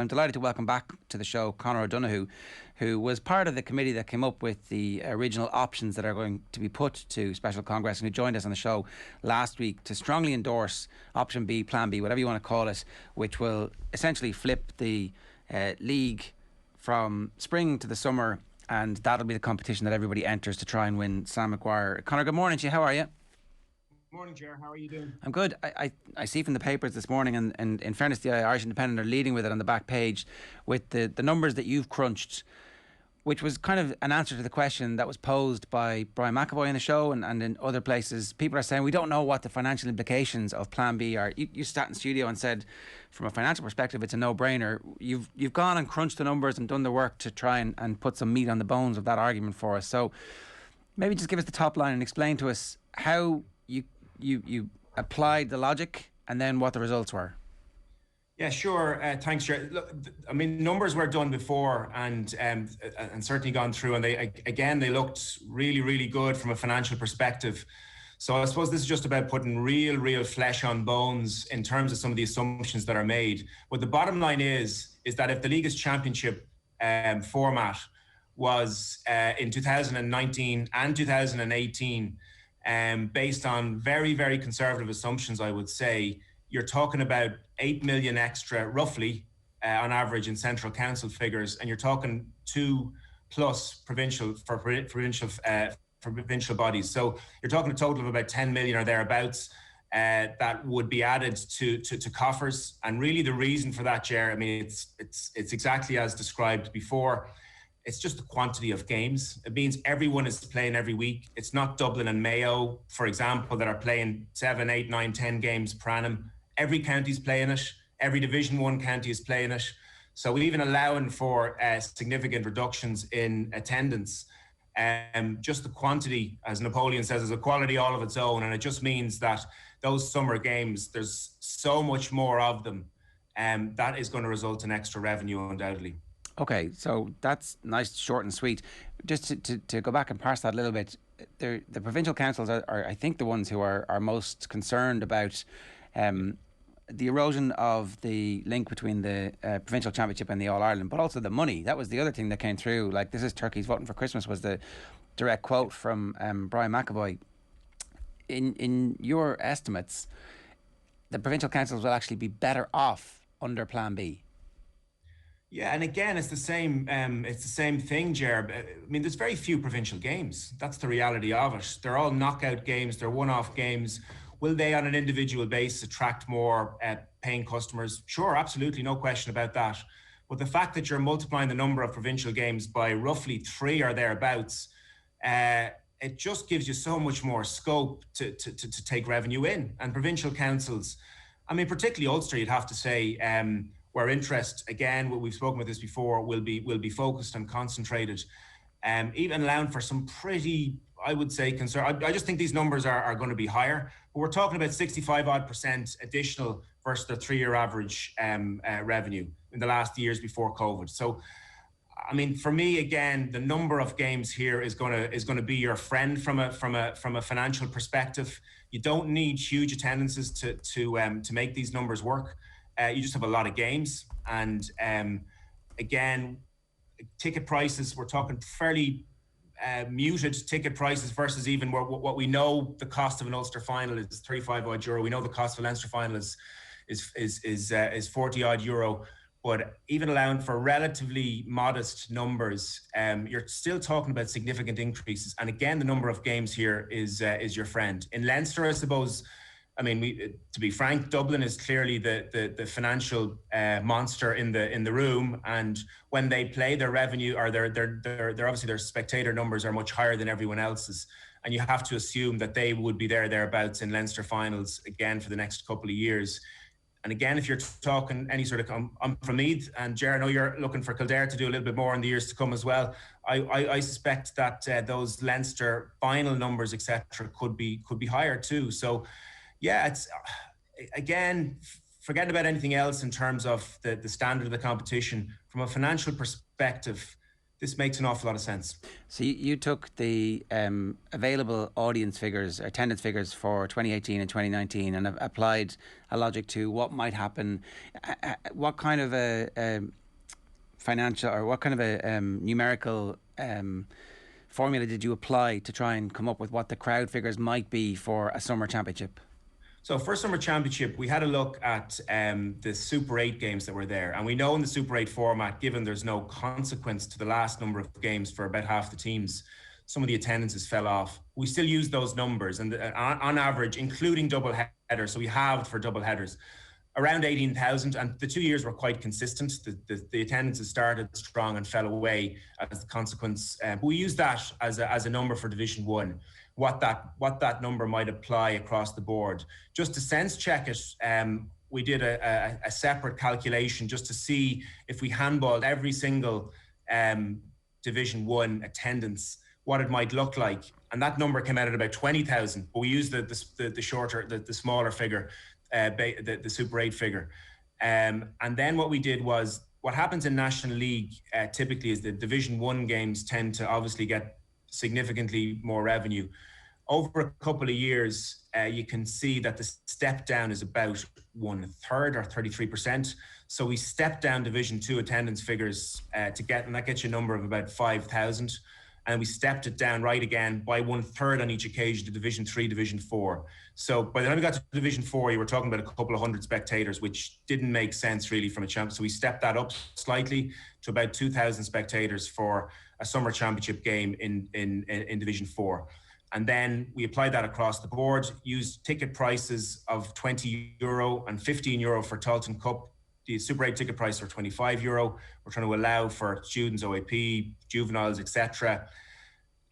I'm delighted to welcome back to the show Conor O'Donoghue, who was part of the committee that came up with the original options that are going to be put to Special Congress, and who joined us on the show last week to strongly endorse Option B, Plan B, whatever you want to call it, which will essentially flip the league from spring to the summer, and that'll be the competition that everybody enters to try and win Sam Maguire. Conor, good morning to you. How are you? Morning, Ger. How are you doing? I'm good. I see from the papers this morning, and in fairness, the Irish Independent are leading with it on the back page with the numbers that you've crunched, which was kind of an answer to the question that was posed by Brian McAvoy in the show and in other places. People are saying we don't know what the financial implications of Plan B are. You sat in studio and said, from a financial perspective, it's a no-brainer. You've gone and crunched the numbers and done the work to try and put some meat on the bones of that argument for us. So maybe just give us the top line and explain to us how you applied the logic and then what the results were. Yeah, sure. Thanks, Ger. Look, I mean, numbers were done before and certainly gone through, and they looked really, really good from a financial perspective. So I suppose this is just about putting real flesh on bones in terms of some of the assumptions that are made. But the bottom line is that if the League's championship format was in 2019 and 2018, based on very, very conservative assumptions, I would say, you're talking about 8 million extra, roughly, on average in central council figures, and you're talking 2+ provincial bodies. So you're talking a total of about 10 million or thereabouts that would be added to coffers. And really, the reason for that, Ger, I mean, it's exactly as described before. It's just the quantity of games. It means everyone is playing every week. It's not Dublin and Mayo, for example, that are playing 7, 8, 9, 10 games per annum. Every county's playing it. Every Division 1 county is playing it. So even allowing for significant reductions in attendance, just the quantity, as Napoleon says, is a quality all of its own. And it just means that those summer games, there's so much more of them. That is going to result in extra revenue, undoubtedly. Okay, so that's nice, short and sweet. Just to go back and parse that a little bit, the provincial councils are I think, the ones who are most concerned about the erosion of the link between the provincial championship and the All-Ireland, but also the money. That was the other thing that came through. Like, this is turkeys voting for Christmas was the direct quote from Brian McAvoy. In your estimates, the provincial councils will actually be better off under Plan B. Yeah, and again, it's the same. It's the same thing, Ger. I mean, there's very few provincial games. That's the reality of it. They're all knockout games. They're one-off games. Will they, on an individual basis, attract more paying customers? Sure, absolutely, no question about that. But the fact that you're multiplying the number of provincial games by roughly 3 or thereabouts, it just gives you so much more scope to take revenue in. And provincial councils, I mean, particularly Ulster, you'd have to say, where interest, again, we've spoken with this before, will be focused and concentrated, even allowing for some pretty, I would say, concern. I just think these numbers are going to be higher. But we're talking about 65% additional versus the 3-year average revenue in the last years before COVID. So, I mean, for me, again, the number of games here is going to be your friend from a financial perspective. You don't need huge attendances to make these numbers work. You just have a lot of games, and again, ticket prices, we're talking fairly muted ticket prices versus even what we know the cost of an Ulster final is 35 odd euro. We know the cost of a Leinster final is 40 odd euro, but even allowing for relatively modest numbers, you're still talking about significant increases. And again, the number of games here is your friend. In Leinster, I suppose, I mean, to be frank, Dublin is clearly the financial monster in the room, and when they play, their revenue or their obviously their spectator numbers are much higher than everyone else's, and you have to assume that they would be thereabouts in Leinster finals again for the next couple of years. And again, if you're talking any sort of, I'm from Meath, and Ger, I know you're looking for Kildare to do a little bit more in the years to come as well. I suspect that those Leinster final numbers, etc., could be higher too. So. Yeah, it's again, forgetting about anything else in terms of the standard of the competition. From a financial perspective, this makes an awful lot of sense. So you took the available audience figures, attendance figures for 2018 and 2019, and applied a logic to what might happen. What kind of a financial, or what kind of a numerical formula did you apply to try and come up with what the crowd figures might be for a summer championship? So for Summer Championship, we had a look at the Super 8 games that were there. And we know in the Super 8 format, given there's no consequence to the last number of games for about half the teams, some of the attendances fell off. We still use those numbers. And on average, including double headers, so we halved for double headers, around 18,000. And the 2 years were quite consistent. The attendances started strong and fell away as a consequence. But we use that as a number for Division 1. What that number might apply across the board. Just to sense check it, we did a separate calculation just to see if we handballed every single Division 1 attendance, what it might look like. And that number came out at about 20,000, but we used the smaller figure, the Super 8 figure. And then what we did was, what happens in National League typically is the Division 1 games tend to obviously get significantly more revenue. Over a couple of years, you can see that the step down is about 1/3 or 33%. So we stepped down Division 2 attendance figures and that gets you a number of about 5,000. And we stepped it down right again by 1/3 on each occasion to Division 3, Division 4. So by the time we got to Division 4, you were talking about a couple of hundred spectators, which didn't make sense really from a champ. So we stepped that up slightly to about 2,000 spectators for a summer championship game in Division 4. And then we applied that across the board, used ticket prices of €20 and €15 for Tailteann Cup. The Super 8 ticket price are €25. We're trying to allow for students, OAP, juveniles, etc.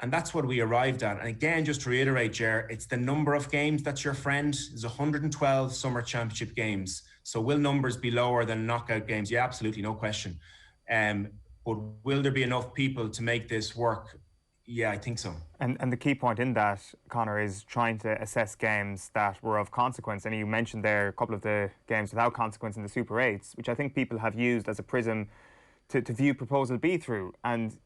And that's what we arrived at. And again, just to reiterate, Ger, it's the number of games that's your friend. There's 112 summer championship games. So will numbers be lower than knockout games? Yeah, absolutely, no question. But will there be enough people to make this work? Yeah, I think so. And the key point in that, Conor, is trying to assess games that were of consequence. And you mentioned there a couple of the games without consequence in the Super 8s, which I think people have used as a prism to view Proposal B through. And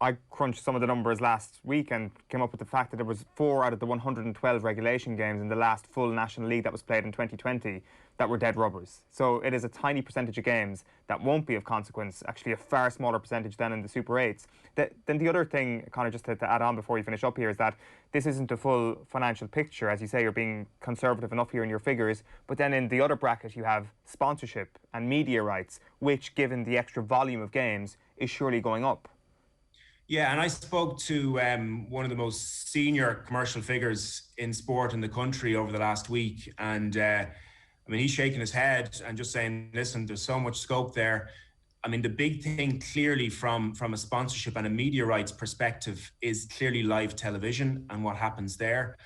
I crunched some of the numbers last week and came up with the fact that there was 4 out of the 112 regulation games in the last full National League that was played in 2020 that were dead rubbers. So it is a tiny percentage of games that won't be of consequence, actually a far smaller percentage than in the Super 8s. Then the other thing, Conor, just to add on before you finish up here, is that this isn't a full financial picture. As you say, you're being conservative enough here in your figures, but then in the other bracket you have sponsorship and media rights, which, given the extra volume of games, is surely going up. Yeah, and I spoke to one of the most senior commercial figures in sport in the country over the last week. And I mean, he's shaking his head and just saying, listen, there's so much scope there. I mean, the big thing clearly from a sponsorship and a media rights perspective is clearly live television and what happens there.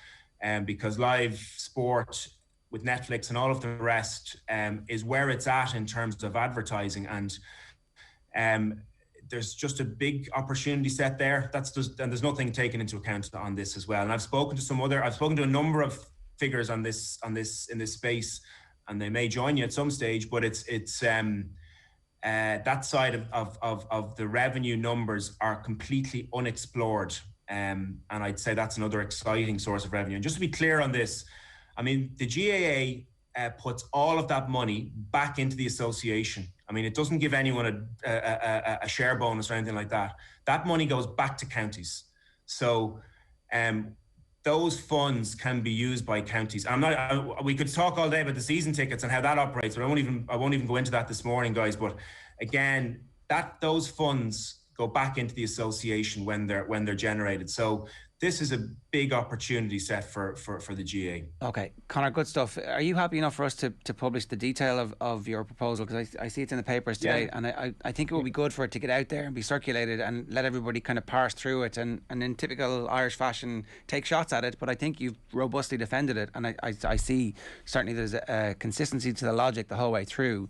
Because live sport with Netflix and all of the rest is where it's at in terms of advertising. And there's just a big opportunity set there. And there's nothing taken into account on this as well. And I've spoken to a number of figures in this space, and they may join you at some stage, but it's that side of the revenue numbers are completely unexplored. And I'd say that's another exciting source of revenue. And just to be clear on this, I mean, the GAA puts all of that money back into the association. I mean, it doesn't give anyone a share bonus or anything like that. That money goes back to counties. So those funds can be used by counties. We could talk all day about the season tickets and how that operates, but I won't even go into that this morning, guys. But again, those funds go back into the association when they're generated. So this is a big opportunity set for the GA. Okay, Conor, good stuff. Are you happy enough for us to publish the detail of your proposal? Because I see it's in the papers today, yeah. And I think it would be good for it to get out there and be circulated and let everybody kind of parse through it and in typical Irish fashion take shots at it. But I think you've robustly defended it, and I see certainly there's a consistency to the logic the whole way through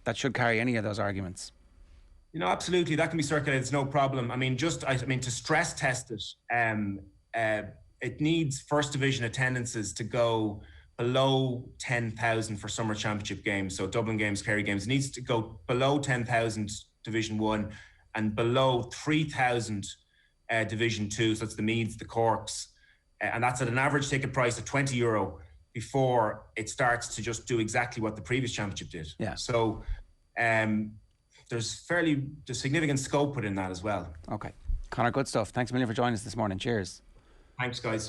that should carry any of those arguments. You know, absolutely, that can be circulated. It's no problem. I mean, to stress test it, it needs first division attendances to go below 10,000 for summer championship games. So Dublin games, Kerry games, it needs to go below 10,000 Division 1 and below 3,000 Division 2, so that's the Meads, the Corks, and that's at an average ticket price of €20 before it starts to just do exactly what the previous championship did. Yeah. So there's significant scope within that as well. Okay. Conor, good stuff. Thanks a million for joining us this morning. Cheers. Thanks, guys.